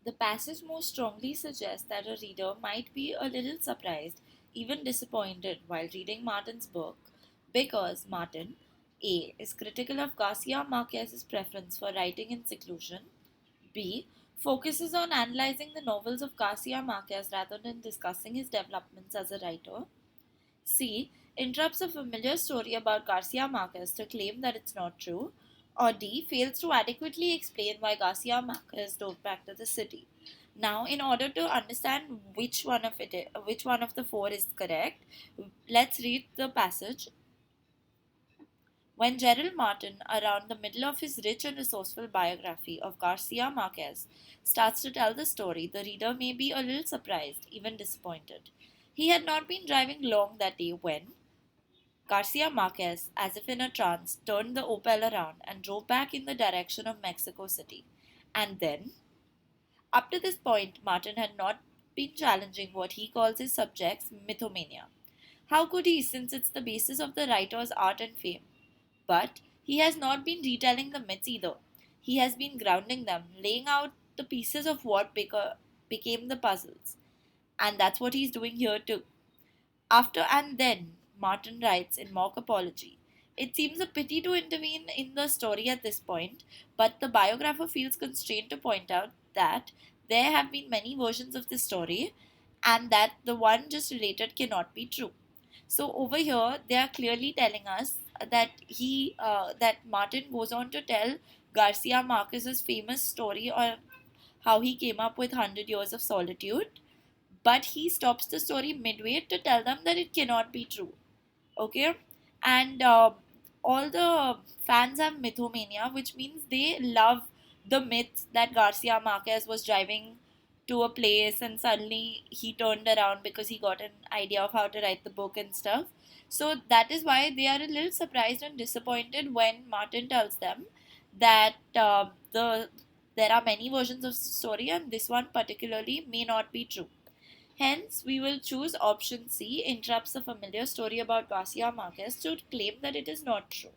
The passage most strongly suggests that a reader might be a little surprised, even disappointed, while reading Martin's book, because Martin A. is critical of Garcia Marquez's preference for writing in seclusion, B. focuses on analyzing the novels of Garcia Marquez rather than discussing his developments as a writer, C. interrupts a familiar story about Garcia Marquez to claim that it's not true, or D. fails to adequately explain why Garcia Marquez drove back to the city. Now, in order to understand which one of the four is correct, let's read the passage. When Gerald Martin, around the middle of his rich and resourceful biography of Garcia Marquez, starts to tell the story, the reader may be a little surprised, even disappointed. He had not been driving long that day when Garcia Marquez, as if in a trance, turned the Opel around and drove back in the direction of Mexico City. And then, up to this point, Martin had not been challenging what he calls his subject's mythomania. How could he, since it's the basis of the writer's art and fame? But he has not been retelling the myths either. He has been grounding them, laying out the pieces of what became the puzzles. And that's what he's doing here too. After and then, Martin writes in mock apology. It seems a pity to intervene in the story at this point, but the biographer feels constrained to point out that there have been many versions of this story and that the one just related cannot be true. So over here, they are clearly telling us that Martin goes on to tell Garcia Marquez's famous story on how he came up with 100 Years of Solitude, but he stops the story midway to tell them that it cannot be true. Okay, and all the fans have mythomania, which means they love the myths that Garcia Marquez was driving to a place and suddenly he turned around because he got an idea of how to write the book and stuff. So that is why they are a little surprised and disappointed when Martin tells them that there are many versions of the story and this one particularly may not be true. Hence, we will choose option C, interrupts the familiar story about Garcia Marquez to claim that it is not true.